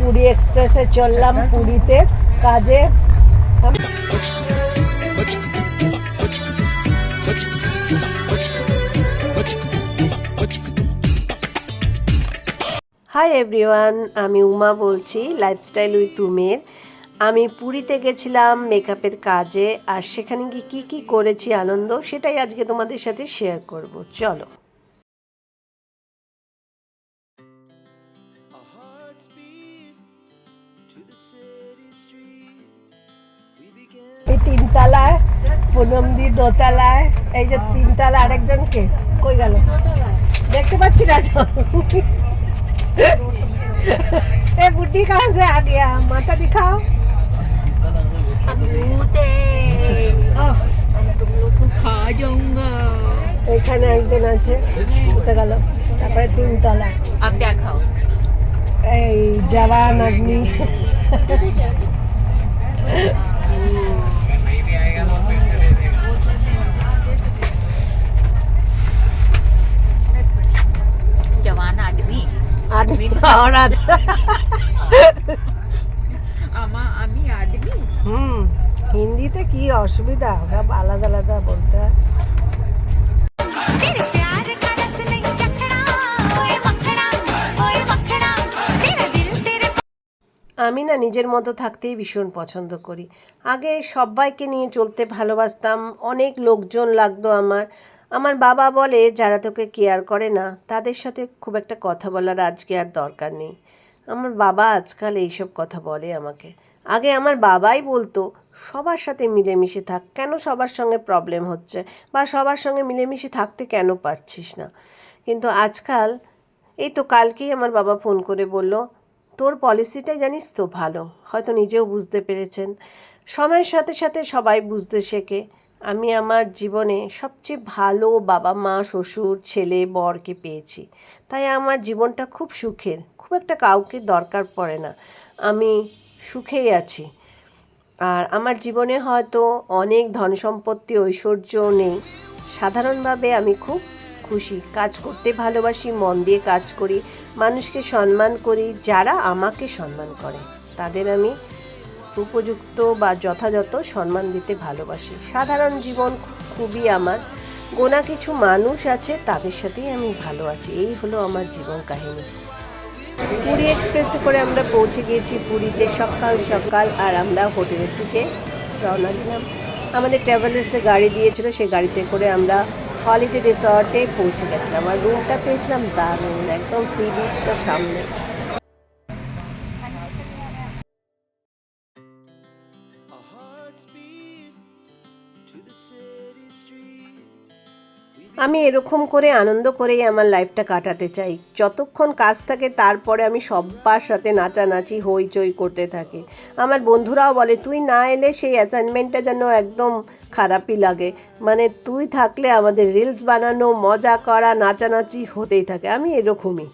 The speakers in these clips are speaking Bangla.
পুরী এক্সপ্রেসে চললাম পুরীতে কাজে। হাই এভরিওয়ান, আমি উমা বলছি লাইফস্টাইল উইথ উমের। আমি পুরীতে গেছিলাম মেকআপের কাজে, আর সেখানে গিয়ে কী কী করেছি আনন্দ, সেটাই আজকে তোমাদের সাথে শেয়ার করব। চলো। এই তিনতলায়, পুনমদি দোতলায়, এই যে তিনতলা। আরেকজনকে কই গেল দেখতে পাচ্ছি না তো। ए बुड्ढी कहाँ से आ गया, माथा दिखाओ। तुम लोग को खा जाऊंगा। এখানে একজন আছে, কোথায় গেল? তারপরে তিনতলা। आप क्या खाओ? এই জওয়ান আদমি। जवान आदमी आदमी औरत। আমি আদমি। হিন্দিতে কি অসুবিধা, ওরা আলাদা আলাদা বলতে হয়। আমি না নিজের মতো থাকতেই ভীষণ পছন্দ করি। আগে সবাইকে নিয়ে চলতে ভালোবাসতাম, অনেক লোকজন লাগতো আমার। আমার বাবা বলে যারা তোকে কেয়ার করে না তাদের সাথে খুব একটা কথা বলার আজকে আর দরকার নেই। আমার বাবা আজকাল এইসব কথা বলে আমাকে। আগে আমার বাবাই বলতো সবার সাথে মিলেমিশে থাক, কেন সবার সঙ্গে প্রবলেম হচ্ছে, বা সবার সঙ্গে মিলেমিশে থাকতে কেন পারছিস না। কিন্তু আজকাল, এই তো কালকেই আমার বাবা ফোন করে বলল, তোর পলিসিটাই জানিস তো ভালো, হয়তো নিজেও বুঝতে পেরেছেন। সময়ের সাথে সাথে সবাই বুঝতে শেখে। আমি আমার জীবনে সবচেয়ে ভালো বাবা মা শ্বশুর ছেলে বরকে পেয়েছি, তাই আমার জীবনটা খুব সুখের, খুব একটা কাউকে দরকার পড়ে না, আমি সুখেই আছি। আর আমার জীবনে হয়তো অনেক ধন সম্পত্তি ঐশ্বর্য নেই, সাধারণভাবে আমি খুব খুশি। কাজ করতে ভালোবাসি, মন দিয়ে কাজ করি, মানুষকে সম্মান করি, যারা আমাকে সম্মান করে তাদের আমি উপযুক্ত বা যথাযথ সম্মান দিতে ভালোবাসি। সাধারণ জীবন খুবই আমার, গোনা কিছু মানুষ আছে তাদের সাথেই আমি ভালো আছি। এই হলো আমার জীবন কাহিনী। পুরী এক্সপ্রেসে করে আমরা পৌঁছে গিয়েছি পুরীতে সকাল সকাল, আর আমরা হোটেলের দিকে রওনা দিলাম। আমাদের ট্রাভেলার্সে গাড়ি দিয়েছিল, সেই গাড়িতে করে আমরা হলিডে রিসর্টে পৌঁছে গেছিলাম। আর রুমটা পেয়েছিলাম দারুণ, একদম সি বিচটার সামনে। আমি এরকম করে আনন্দ করেই আমার লাইফটা কাটাতে চাই। যতক্ষণ কাজ থাকে তারপরে আমি সবার সাথে নাচানাচি হইচই করতে থাকি। আমার বন্ধুরাও বলে তুই না এলে সেই অ্যাসাইনমেন্টটা যেন একদম খারাপই লাগে, মানে তুই থাকলে আমাদের রিলস বানানো, মজা করা, নাচানাচি হতেই থাকে। আমি এরকমই।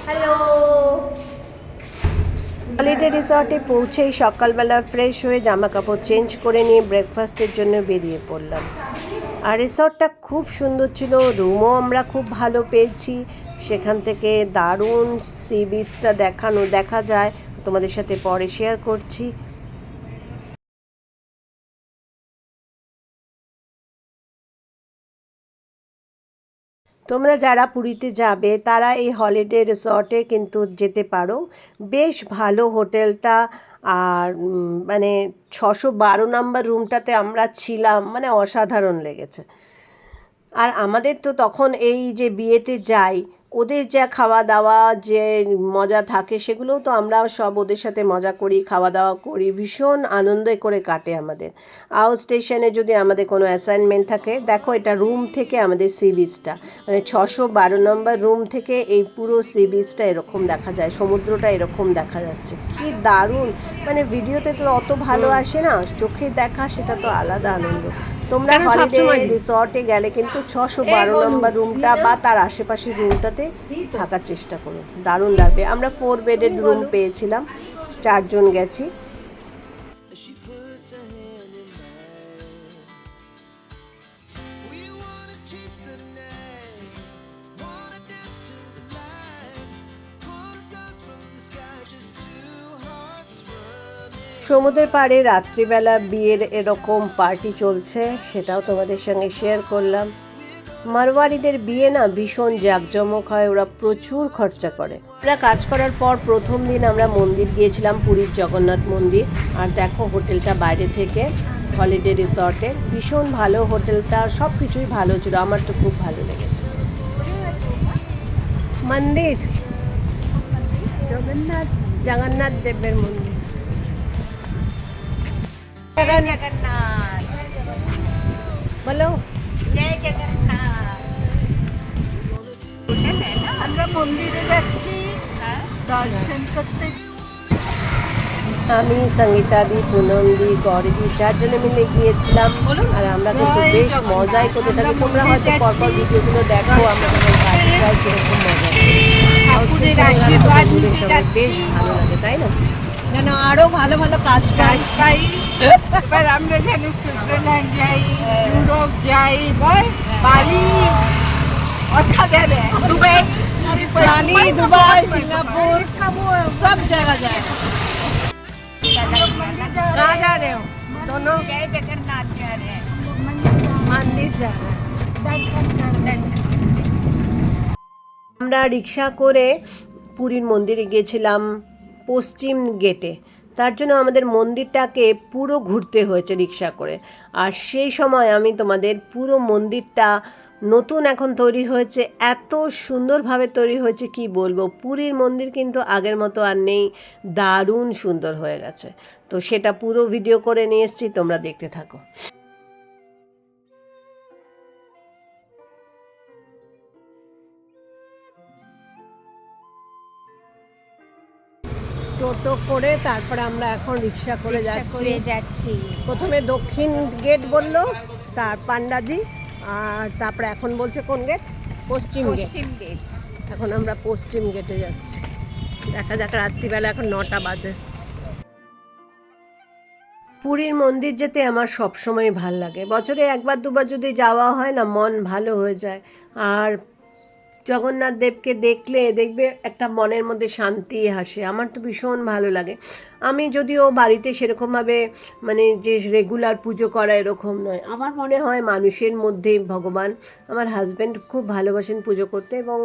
হ্যালো। হলিডে রিসর্টে পৌঁছেই সকালবেলা ফ্রেশ হয়ে জামা কাপড় চেঞ্জ করে নিয়ে ব্রেকফাস্টের জন্য বেরিয়ে পড়লাম। আর রিসর্টটা খুব সুন্দর ছিল, রুমও আমরা খুব ভালো পেয়েছি। সেখান থেকে দারুণ সি বিচটা দেখা যায়, তোমাদের সাথে পরে শেয়ার করছি। তোমরা যারা পুরীতে যাবে তারা এই হলিডে রিসর্টে কিন্তু যেতে পারো, বেশ ভালো হোটেলটা। আর মানে 612 নম্বর রুমটাতে আমরা ছিলাম, মানে অসাধারণ লেগেছে। আর আমাদের তো তখন এই যে বিয়েতে যাই, ওদের যা খাওয়া দাওয়া যে মজা থাকে সেগুলোও তো আমরাও সব ওদের সাথে মজা করি, খাওয়া দাওয়া করি, ভীষণ আনন্দ করে কাটে আমাদের। আউট স্টেশনে যদি আমাদের কোনো অ্যাসাইনমেন্ট থাকে, দেখো এটা রুম থেকে আমাদের সি বিচটা, মানে 612 নম্বর রুম থেকে এই পুরো সি বিচটা এরকম দেখা যায়, সমুদ্রটা এরকম দেখা যাচ্ছে, কি দারুণ। মানে ভিডিওতে তো অত ভালো আসে না, চোখে দেখা সেটা তো আলাদা আনন্দ। তোমরা হলিডে রিসর্টে গেলে কিন্তু 612 নম্বর রুমটা বা তার আশেপাশের রুমটাতে থাকার চেষ্টা করো, দারুণ লাগবে। আমরা 4 বেডের রুম পেয়েছিলাম, 4 জন গেছি। She puts her hand in mine. We wanna chase the night, wanna dance to the light, pull stars from the sky, just two hearts running. সমুদ্রের পাড়ে রাত্রিবেলা বিয়ের এরকম পার্টি চলছে, সেটাও তোমাদের সঙ্গে শেয়ার করলাম। মারওয়ারিদের বিয়ে না ভীষণ জাঁকজমক হয়, ওরা প্রচুর খরচা করে। আমরা কাজ করার পর প্রথম দিন আমরা মন্দির গিয়েছিলাম, পুরীর জগন্নাথ মন্দির। আর দেখো হোটেলটা বাইরে থেকে, হলিডে রিসর্টে, ভীষণ ভালো হোটেলটা, সব কিছুই ভালো ছিল, আমার তো খুব ভালো লেগেছে। মন্দির জগন্নাথ দেবের মন্দির। जय जगन्नाथ, বলো जय जगन्नाथ। होटल है ना, আমরা মন্দিরে যাচ্ছি हाँ? দর্শন করতে। আমি সঙ্গীতাদি, পুনমদি, গৌরীদি 4 জনে মিলে গিয়েছিলাম। আর আমরা কিন্তু বেশ মজাই করতে থাকি। তোমরা হয়তো পরপর ভিডিওগুলো দেখো, আমরা যখন কাজে যাই কিরকম মজা করি। ঠাকুরের আশীর্বাদ নিতে সবাই যাচ্ছি। বেশ ভালো লাগে, তাই না? যেন আরো ভালো ভালো কাজ পাই। এবার আমরা যেন সুইজারল্যান্ড যাই, ইউরোপ যাই, বল বালি, অর্থাৎ গেলে दुबई, বালি, দুবাই, সিঙ্গাপুর সব জায়গা যায়। कहाँ जा रहे हो? दोनों जय जगन्नाथ जा रहे हैं, मंदिर जा रहे हैं। दर्शन। আমরা রিক্সা করে পুরীর মন্দিরে গিয়েছিলাম পশ্চিম গেটে। তার জন্য আমাদের মন্দিরটাকে পুরো ঘুরতে হয়েছে রিক্সা করে। আর সেই সময় আমি তোমাদের পুরো মন্দিরটা নতুন এখন তৈরি হয়েছে, এত সুন্দরভাবে তৈরি হয়েছে কি বলবো। পুরীর মন্দির কিন্তু আগের মতো আর নেই, দারুণ সুন্দর হয়ে গেছে। তো সেটা পুরো ভিডিও করে নিয়ে এসেছি, তোমরা দেখতে থাকো। টোটো করে তারপরে আমরা এখন রিক্সা করে যাচ্ছি। প্রথমে দক্ষিণ গেট বললো, তার পান্ডাজি, আর তারপরে এখন বলছে কোন গেট? পশ্চিম গেট। पश्चिम गेट। এখন আমরা পশ্চিম গেটে যাচ্ছি। দেখা যাক, রাত্রিবেলা এখন 9টা বাজে। পুরীর মন্দির যেতে আমার সবসময় ভাল লাগে। বছরে একবার দুবার যদি যাওয়া হয় না, মন ভালো হয়ে যায়। আর জগন্নাথ দেবকে দেখবে একটা মনের মধ্যে শান্তি আসে, আমার তো ভীষণ ভালো লাগে। আমি যদিও বাড়িতে সেরকমভাবে মানে যে রেগুলার পুজো করা এরকম নয়, আমার মনে হয় মানুষের মধ্যেই ভগবান। আমার হাজব্যান্ড খুব ভালোবাসেন পুজো করতে, এবং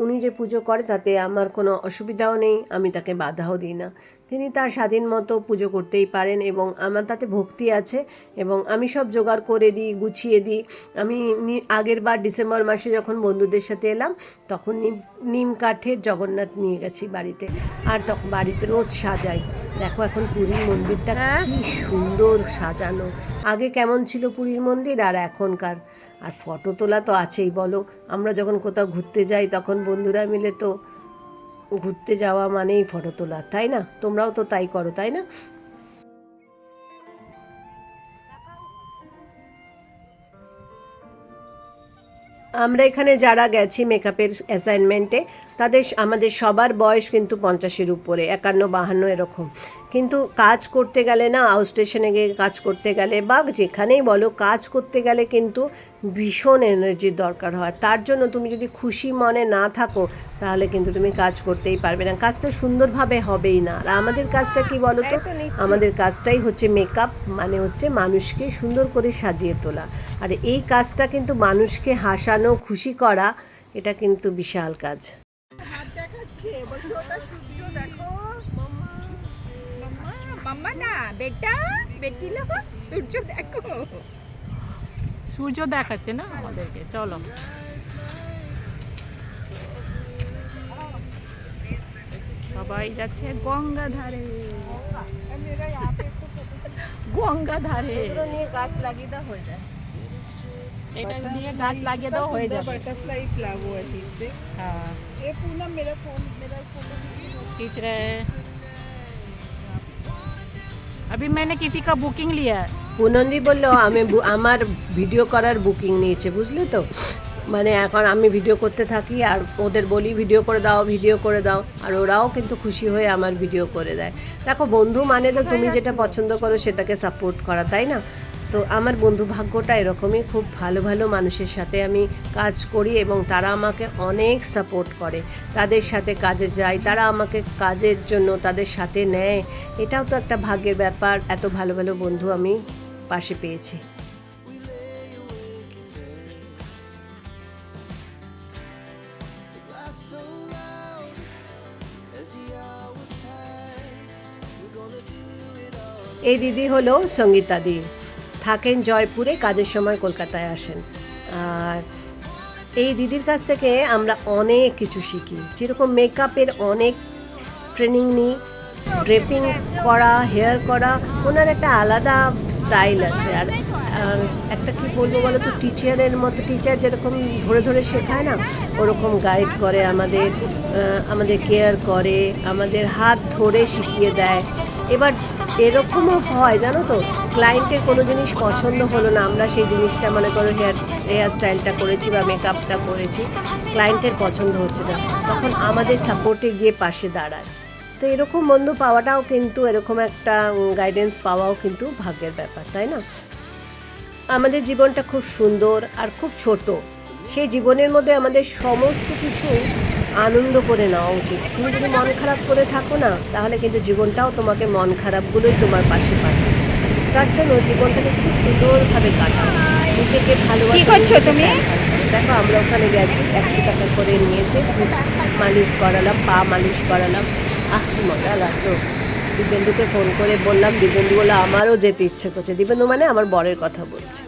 উনি যে পুজো করে তাতে আমার কোনো অসুবিধাও নেই, আমি তাকে বাধাও দিই না। তিনি তার স্বাধীন মতো পুজো করতেই পারেন, এবং আমার তাতে ভক্তি আছে, এবং আমি সব জোগাড় করে দিই, গুছিয়ে দিই। আমি আগের বার ডিসেম্বর মাসে যখন বন্ধুদের সাথে এলাম, তখন নিম কাঠের জগন্নাথ নিয়ে গেছি বাড়িতে, আর তখন বাড়িতে রোজ সাজাই। দেখো এখন পুরীর মন্দিরটা কি সুন্দর সাজানো। আগে কেমন ছিল পুরীর মন্দির আর এখনকার, আর ফটো তোলা তো আছেই বলো। আমরা যখন কোথাও ঘুরতে যাই তখন বন্ধুরা মিলে তো ঘুরতে যাওয়া মানেই ফটো তোলা, তাই না? তোমরাও তো তাই করো, তাই না? আমরা এখানে যারা গেছি মেকআপের অ্যাসাইনমেন্টে, আমাদের সবার বয়স কিন্তু 50-এর উপরে, 51-52 এরকম। কিন্তু কাজ করতে গেলে না, আউট স্টেশনে গিয়ে কাজ করতে গেলে বা যেখানেই বলো, কাজ করতে গেলে কিন্তু ভীষণ এনার্জির দরকার হয়। তার জন্য তুমি যদি খুশি মনে না থাকো, তাহলে কিন্তু তুমি কাজ করতেই পারবে না, কাজটা সুন্দরভাবে হবেই না। আর আমাদের কাজটা কি বলো তো, আমাদের কাজটাই হচ্ছে মেকআপ, মানে হচ্ছে মানুষকে সুন্দর করে সাজিয়ে তোলা। আর এই কাজটা কিন্তু মানুষকে হাসানো, খুশি করা, এটা কিন্তু বিশাল কাজ। मम्मा ना बेटा, बेटी लोग সূর্য দেখো। সূর্য দেখাচ্ছে না আমাদেরকে, চলো। সবাই যাচ্ছে গঙ্গা ধারে, গঙ্গা ধারে। নিয়ে গাছ লাগিয়ে দেওয়া হয়ে যায়। এটা দিয়ে গাছ লাগিয়ে দাও, হয়ে যাবে। बटरफ्लाई फ्लावर हुआ है ठीक है। हाँ, ये पूनम मेरा फोन खींच रहे हैं। अभी मैंने किसी का बुकिंग लिया है, পুনন্দি বলল আমার ভিডিও করার বুকিং নিয়েছে, বুঝলি তো। মানে এখন আমি ভিডিও করতে থাকি আর ওদের বলি ভিডিও করে দাও, আর ওরাও কিন্তু খুশি হয়ে আমার ভিডিও করে দেয়। দেখো, বন্ধু মানে তো তুমি যেটা পছন্দ করো সেটাকে সাপোর্ট করা, তাই না? তো আমার বন্ধু ভাগ্যটা এরকমই, খুব ভালো ভালো মানুষের সাথে আমি কাজ করি এবং তারা আমাকে অনেক সাপোর্ট করে। তাদের সাথে কাজে যাই, তারা আমাকে কাজের জন্য তাদের সাথে নেয়। এটাও তো একটা ভাগ্যের ব্যাপার, এত ভালো ভালো বন্ধু আমি পাশে পেয়েছি। So loud as the hours pass, we're gonna do it all. এই দিদি হলো সঙ্গীতা দি, থাকেন জয়পুরে, কাজের সময় কলকাতায় আসেন। আর এই দিদির কাছ থেকে আমরা অনেক কিছু শিখি, যেরকম মেকআপের অনেক ট্রেনিং নিই, ড্রেপিং করা, হেয়ার করা, ওনার একটা আলাদা স্টাইল আছে। আর একটা কি বলবো বলো তো, টিচারের মতো, টিচার যেরকম ধরে ধরে শেখায় না, ওরকম গাইড করে আমাদের কেয়ার করে, আমাদের হাত ধরে শিখিয়ে দেয়। এবার এরকমও হয় জানো তো, ক্লায়েন্টের কোনো জিনিস পছন্দ হলো না, আমরা সেই জিনিসটা মনে করো হেয়ার স্টাইলটা করেছি বা মেকআপটা করেছি, ক্লায়েন্টের পছন্দ হচ্ছে না, তখন আমাদের সাপোর্টে গিয়ে পাশে দাঁড়ায়। তো এরকম বন্ধু পাওয়াটাও কিন্তু, এরকম একটা গাইডেন্স পাওয়াও কিন্তু ভাগ্যের ব্যাপার, তাই না? আমাদের জীবনটা খুব সুন্দর আর খুব ছোট, সেই জীবনের মধ্যে আমাদের সমস্ত কিছু আনন্দ করে নেওয়া উচিত। তুমি যদি মন খারাপ করে থাকো না, তাহলে কিন্তু জীবনটাও তোমাকে মন খারাপগুলোই তোমার পাশে পাবে। তার জন্য জীবনটাকে খুব সুন্দরভাবে কাটাও, নিজেকে ভালোবাসো। কি করছো তুমি? দেখো, আমরা ওখানে গেছি, 100 টাকা করে নিয়েছে, মালিশ করালাম, পা মালিশ করালাম, কি মজা লাগলো। দিবেন্দুকে ফোন করে বললাম, দিবেন্দু বলে আমারও যেতে ইচ্ছে করছে। দিবেন্দু মানে আমার বরের কথা বলছে।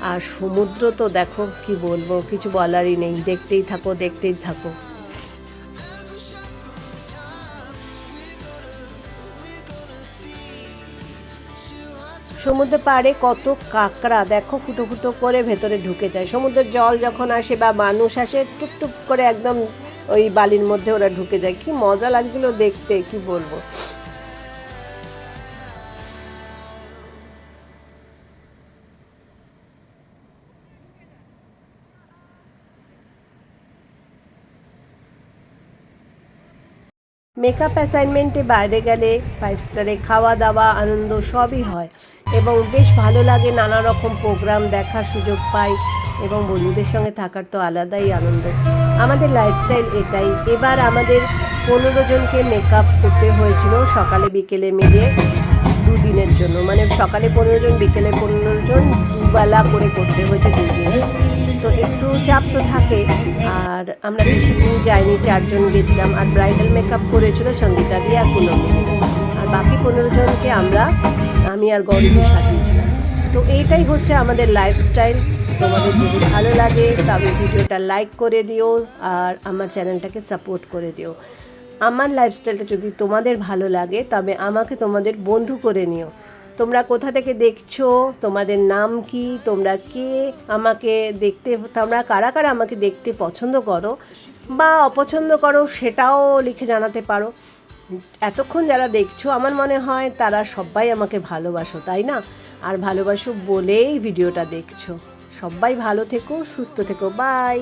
আর সমুদ্র তো দেখো, কি বলবো, কিছু বলারই নেই, দেখতেই থাকো। সমুদ্র পাড়ে কত কাঁকড়া দেখো, ফুটো ফুটো করে ভেতরে ঢুকে যায়। সমুদ্রের জল যখন আসে বা মানুষ আসে, টুপটুপ করে একদম ওই বালির মধ্যে ওরা ঢুকে যায়। কি মজা লাগছিল দেখতে, কি বলবো। মেকআপ অ্যাসাইনমেন্টে বাইরে গেলে 5 স্টারে খাওয়া দাওয়া, আনন্দ সবই হয় এবং বেশ ভালো লাগে। নানা রকম প্রোগ্রাম দেখার সুযোগ পাই এবং বন্ধুদের সঙ্গে থাকার তো আলাদাই আনন্দ। আমাদের লাইফস্টাইল এটাই। এবার আমাদের 15 জনকে মেকআপ করতে হয়েছিল, সকালে বিকেলে মিলিয়ে 2 দিনের জন্য। মানে সকালে 15 জন, বিকেলে 15 জন, দুবেলা করে করতে হয়েছে 2 দিনে। তো একটু চাপ তো থাকে। আর আমরা বেশি দিন যাইনি, 4 জন গেছিলাম। আর ব্রাইডাল মেকআপ করেছিল সঙ্গীতা দি আর পুনমি। আর বাকি 15 জনকে আমি আর গৌরী সাজিয়েছিলাম। তো এইটাই হচ্ছে আমাদের লাইফস্টাইল। তোমাদের যদি ভালো লাগে তবে ভিডিওটা লাইক করে দিও আর আমার চ্যানেলটাকে সাপোর্ট করে দিও। আমার লাইফস্টাইলটা যদি তোমাদের ভালো লাগে তবে আমাকে তোমাদের বন্ধু করে নিও। তোমরা কোথা থেকে দেখছো, তোমাদের নাম কি, তোমরা কে আমাকে দেখতে, তোমরা কারা কারা আমাকে দেখতে পছন্দ করো বা অপছন্দ করো, সেটাও লিখে জানাতে পারো। এতক্ষণ যারা দেখছো, আমার মনে হয় তারা সবাই আমাকে ভালোবাসো, তাই না? আর ভালোবাসো বলেই ভিডিওটা দেখছো। সবাই ভালো থেকো, সুস্থ থেকো, বাই।